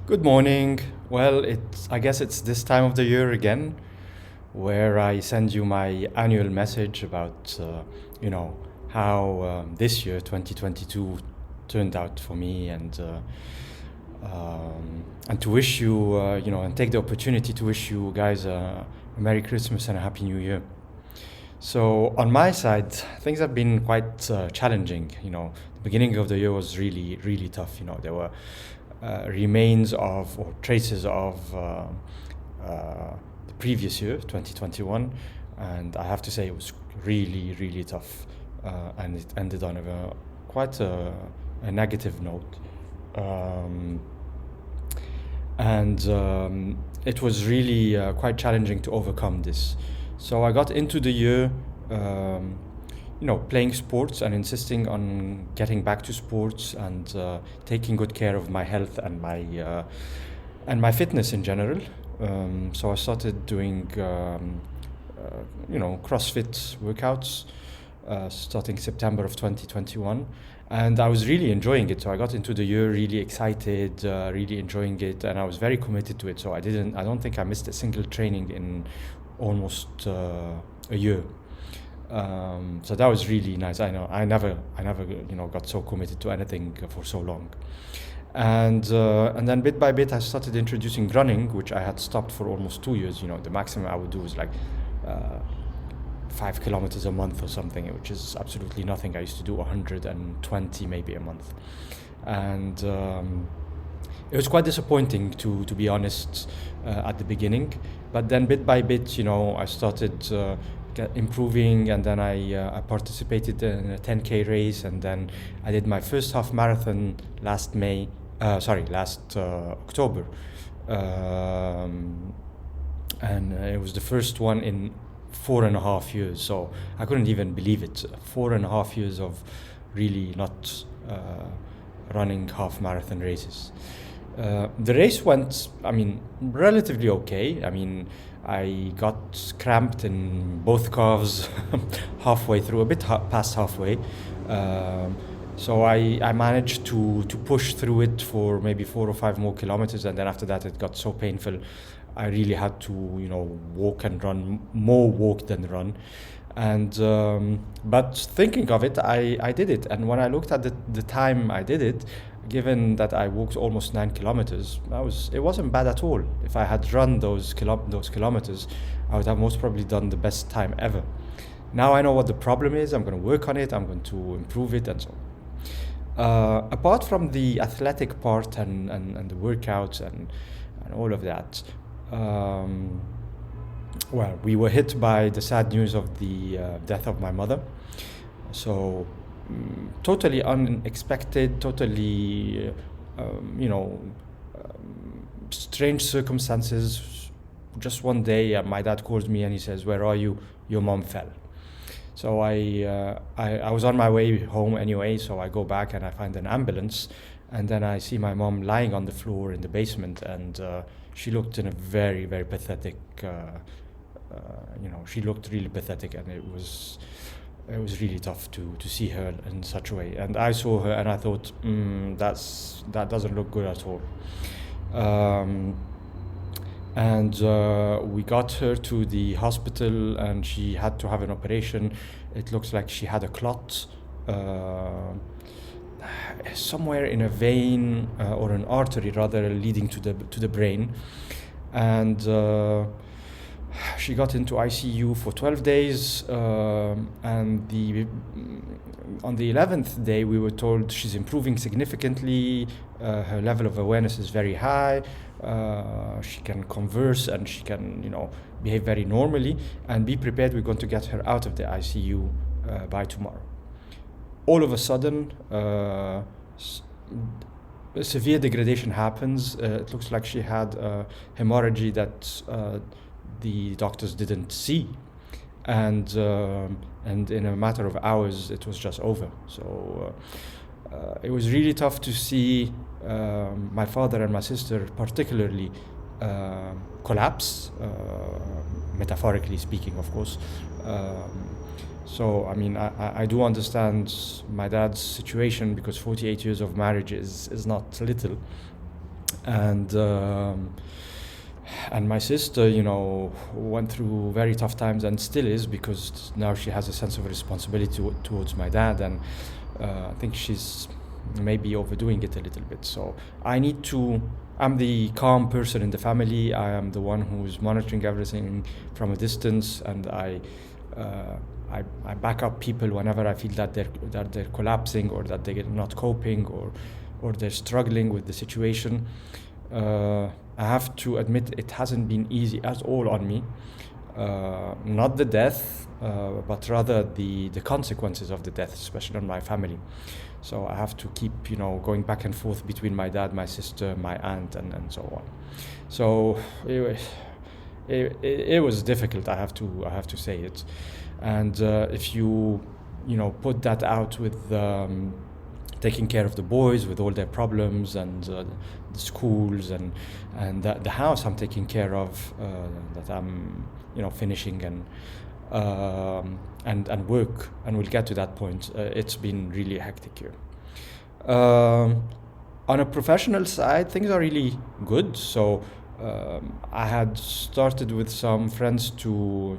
Good morning. Well, I guess it's this time of the year again where I send you my annual message about, you know, how this year, 2022, turned out for me and to wish you, and take the opportunity to wish you guys a Merry Christmas and a Happy New Year. So on my side, things have been quite challenging. The beginning of the year was really, really tough. There were remains of or traces of the previous year, 2021, and I have to say it was really, really tough, and it ended on quite a negative note. Um, and it was really quite challenging to overcome this. So I got into the year, um, playing sports and insisting on getting back to sports and taking good care of my health and my fitness in general. So I started doing, CrossFit workouts starting September of 2021, and I was really enjoying it. So I got into the year really excited, really enjoying it, and I was very committed to it. So I don't think I missed a single training in almost a year. So that was really nice. I know I never, got so committed to anything for so long. And then bit by bit, I started introducing running, which I had stopped for almost 2 years. The maximum I would do is like uh, 5 kilometers a month or something, which is absolutely nothing. I used to do 120 maybe a month, and it was quite disappointing to be honest at the beginning. But then bit by bit, I started improving, and then I participated in a 10K race, and then I did my first half marathon last October, um, and it was the first one in 4.5 years. So I couldn't even believe it. 4.5 years of really not running half marathon races. The race went, relatively okay. I got cramped in both calves halfway through, a bit past halfway. So I managed to push through it for maybe 4 or 5 more kilometers, and then after that it got so painful. I really had to, walk and run, more walk than run. But thinking of it, I did it. And when I looked at the time I did it, given that I walked almost 9 kilometers, it wasn't bad at all. If I had run those kilometers, I would have most probably done the best time ever. Now I know what the problem is. I'm going to work on it. I'm going to improve it, and so on. Apart from the athletic part and the workouts and all of that, um, well, we were hit by the sad news of the death of my mother. So, totally unexpected, totally, strange circumstances. Just one day, my dad calls me and he says, "Where are you? Your mom fell." So I was on my way home anyway. So I go back and I find an ambulance, and then I see my mom lying on the floor in the basement, and she looked in a very, very pathetic. She looked really pathetic, and it was really tough to see her in such a way. And I saw her, and I thought, that doesn't look good at all. Um, and we got her to the hospital, and she had to have an operation. It looks like she had a clot somewhere in a vein, or an artery rather, leading to the brain. And she got into ICU for 12 days, and on the 11th day we were told she's improving significantly. Her level of awareness is very high. She can converse, and she can, behave very normally. And be prepared, we're going to get her out of the ICU by tomorrow. All of a sudden, severe degradation happens. It looks like she had hemorrhage that the doctors didn't see, and in a matter of hours it was just over. So it was really tough to see my father and my sister particularly collapse, metaphorically speaking, of course. So I do understand my dad's situation, because 48 years of marriage is not little. and and my sister, went through very tough times and still is, because now she has a sense of responsibility towards my dad, and I think she's maybe overdoing it a little bit. So I'm the calm person in the family. I am the one who's monitoring everything from a distance, and uh, I back up people whenever I feel that they're collapsing, or that they're not coping, or they're struggling with the situation. I have to admit it hasn't been easy at all on me. Not the death, but rather the consequences of the death, especially on my family. So I have to keep, going back and forth between my dad, my sister, my aunt, and so on. So it was difficult. I have to say it. And if put that out with taking care of the boys with all their problems, and the schools, and the house I'm taking care of, that I'm finishing, and work, and we'll get to that point. It's been really hectic here. On a professional side, things are really good. So I had started with some friends to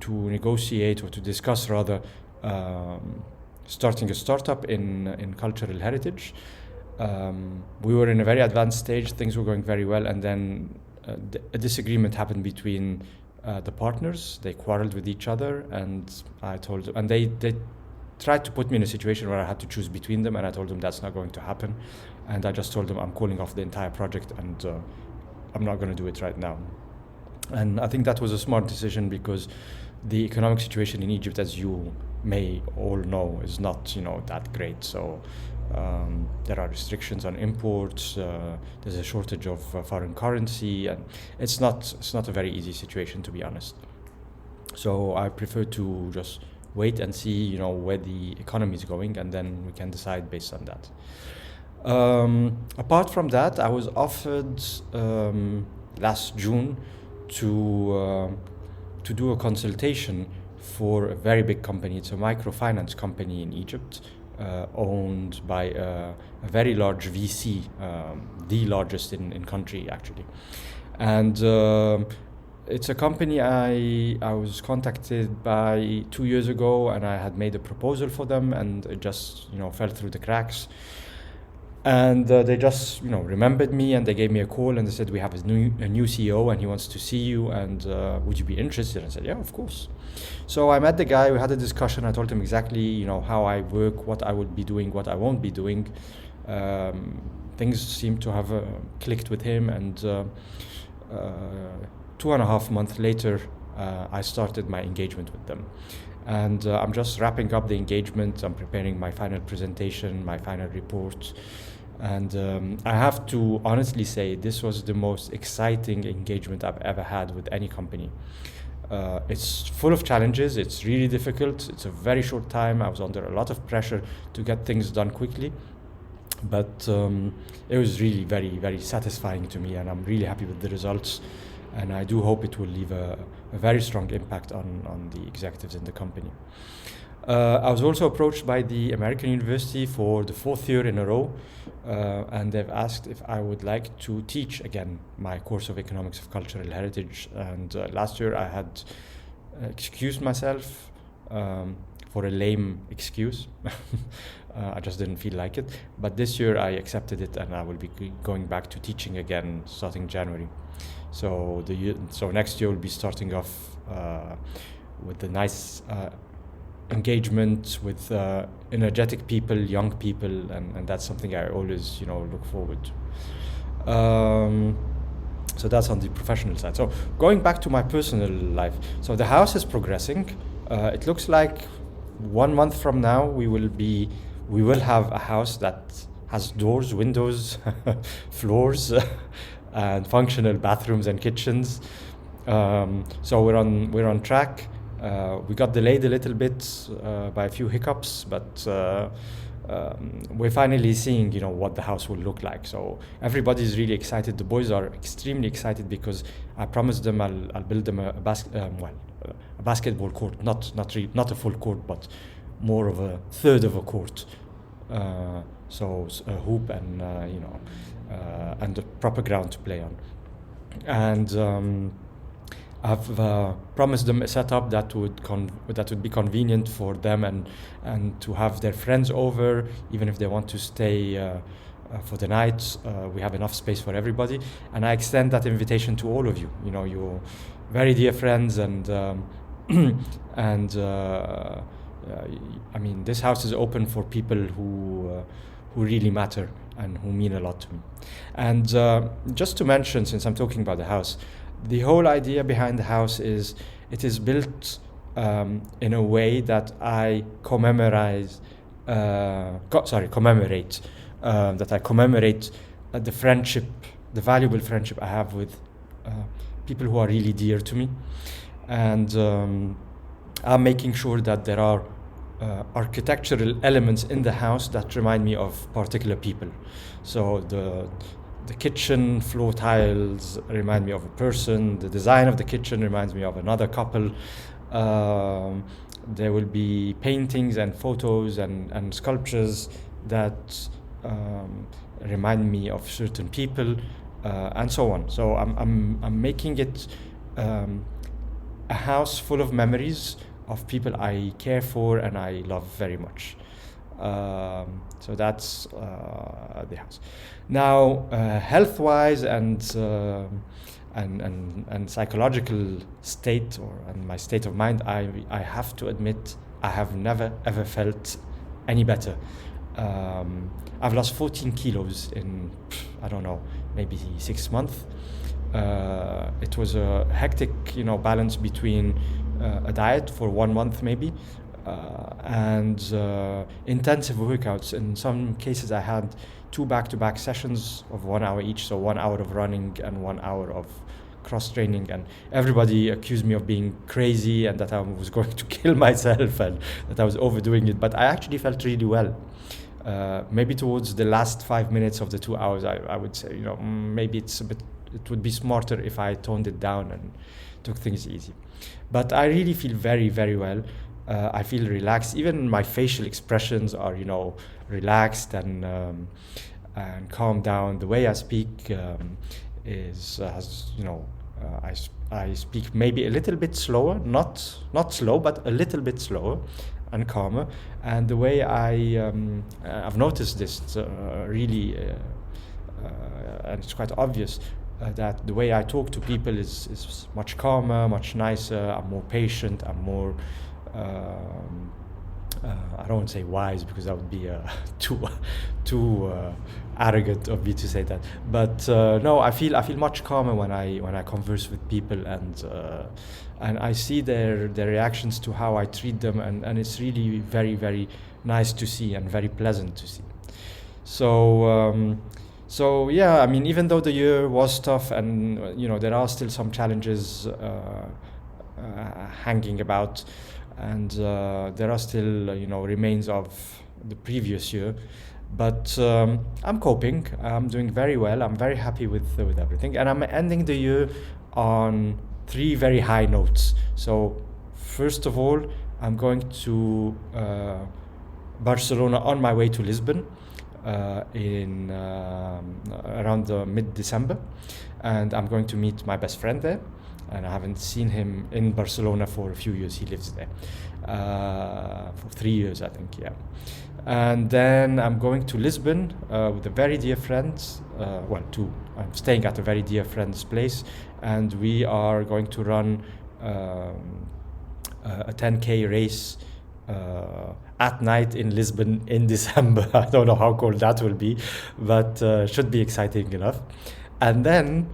negotiate, or to discuss rather, starting a startup in cultural heritage. We were in a very advanced stage, things were going very well, and then a disagreement happened between the partners. They quarreled with each other, and I told them, and they tried to put me in a situation where I had to choose between them, and I told them that's not going to happen. And I just told them I'm calling off the entire project, and I'm not going to do it right now. And I think that was a smart decision, because the economic situation in Egypt, as you may all know, is not that great. So there are restrictions on imports. There's a shortage of foreign currency, and it's not a very easy situation, to be honest. So I prefer to just wait and see where the economy is going, and then we can decide based on that. Apart from that, I was offered last June to do a consultation for a very big company. It's a microfinance company in Egypt, owned by a very large VC, the largest in country actually. And it's a company I was contacted by 2 years ago, and I had made a proposal for them, and it just fell through the cracks. And they just remembered me, and they gave me a call, and they said, we have a new CEO, and he wants to see you, and would you be interested? I said, yeah, of course. So I met the guy, we had a discussion. I told him exactly how I work, what I would be doing, what I won't be doing. Things seem to have clicked with him, and 2.5 months later, I started my engagement with them. And I'm just wrapping up the engagement. I'm preparing my final presentation, my final report. And I have to honestly say, this was the most exciting engagement I've ever had with any company. It's full of challenges. It's really difficult. It's a very short time. I was under a lot of pressure to get things done quickly. But it was really very, very satisfying to me, and I'm really happy with the results. And I do hope it will leave a very strong impact on the executives in the company. I was also approached by the American University for the 4th year in a row, and they've asked if I would like to teach again my course of Economics of Cultural Heritage. And last year I had excused myself for a lame excuse. I just didn't feel like it. But this year I accepted it, and I will be going back to teaching again starting January. So next year we'll be starting off with a nice engagement with energetic people, young people, and that's something I always look forward to. So that's on the professional side. So going back to my personal life, so the house is progressing. It looks like 1 month from now we will have a house that has doors, windows, floors, and functional bathrooms and kitchens. So we're on track. We got delayed a little bit by a few hiccups, but we're finally seeing what the house will look like. So everybody's really excited. The boys are extremely excited, because I promised them I'll build them a basketball court, not a full court, but more of a third of a court, so a hoop and and a proper ground to play on. And I've promised them a setup that would be convenient for them and to have their friends over, even if they want to stay for the night. We have enough space for everybody, and I extend that invitation to all of you. You know, you're very dear friends, and and I mean, this house is open for people who really matter and who mean a lot to me. And just to mention, since I'm talking about the house, the whole idea behind the house is it is built in a way that I commemorate the friendship, the valuable friendship I have with people who are really dear to me. And I'm making sure that there are architectural elements in the house that remind me of particular people. So the kitchen floor tiles remind me of a person. The design of the kitchen reminds me of another couple. There will be paintings and photos and sculptures that remind me of certain people, and so on. So I'm making it a house full of memories of people I care for and I love very much. So that's the house. Now, health-wise and psychological state and my state of mind, I have to admit I have never ever felt any better. I've lost 14 kilos in, I don't know, maybe 6 months. It was a hectic, balance between a diet for 1 month maybe, and intensive workouts. In some cases, I had 2 back-to-back sessions of 1 hour each, so 1 hour of running and 1 hour of cross training, and everybody accused me of being crazy and that I was going to kill myself and that I was overdoing it, but I actually felt really well. Maybe towards the last 5 minutes of the 2 hours, I would say, maybe it would be smarter if I toned it down and took things easy. But I really feel very, very well. I feel relaxed. Even my facial expressions are, relaxed and calmed down. The way I speak I speak maybe a little bit slower, not slow, but a little bit slower and calmer. And the way I've noticed this really, and it's quite obvious, that the way I talk to people is much calmer, much nicer. I'm more patient. I'm more. I don't want to say wise because that would be too arrogant of me to say that. But no, I feel much calmer when I converse with people, and I see their reactions to how I treat them, and it's really very, very nice to see and very pleasant to see. So yeah, I mean, even though the year was tough, and there are still some challenges hanging about, and there are still remains of the previous year, but I'm coping. I'm doing very well. I'm very happy with everything, and I'm ending the year on 3 very high notes. So first of all, I'm going to Barcelona on my way to Lisbon in around mid-December, and I'm going to meet my best friend there. And I haven't seen him in Barcelona for a few years. He lives there for 3 years, I think, yeah. And then I'm going to Lisbon with a very dear friend. I'm staying at a very dear friend's place, and we are going to run a 10K race at night in Lisbon in December. I don't know how cold that will be, but should be exciting enough. And then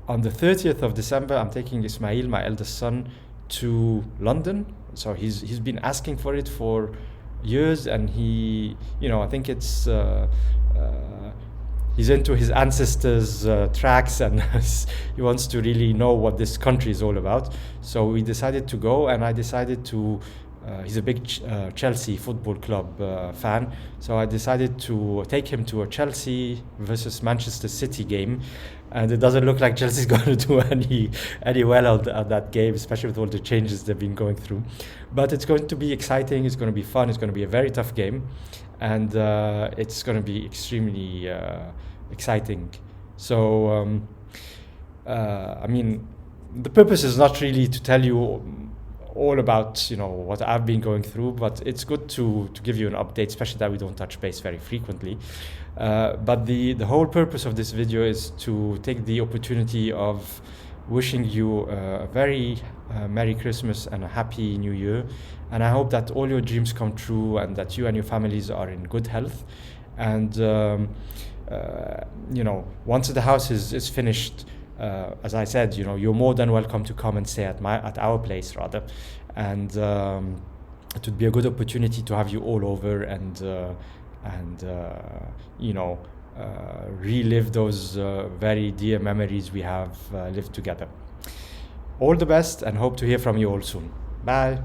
on the 30th of December, I'm taking Ismail, my eldest son, to London. So he's been asking for it for years, and I think it's he's into his ancestors' tracks, and he wants to really know what this country is all about. So we decided to go, and I decided to. He's a big Chelsea Football Club fan, so I decided to take him to a Chelsea versus Manchester City game, and it doesn't look like Chelsea's going to do any well at that game, especially with all the changes they've been going through. But it's going to be exciting. It's going to be fun. It's going to be a very tough game, and it's going to be extremely exciting. So I mean, the purpose is not really to tell you all about what I've been going through, but it's good to give you an update, especially that we don't touch base very frequently. But the whole purpose of this video is to take the opportunity of wishing you a very Merry Christmas and a Happy New Year. And I hope that all your dreams come true and that you and your families are in good health. And once the house is finished, as I said, you're more than welcome to come and stay at our place rather, and it would be a good opportunity to have you all over and relive those very dear memories we have lived together. All the best, and hope to hear from you all soon. Bye.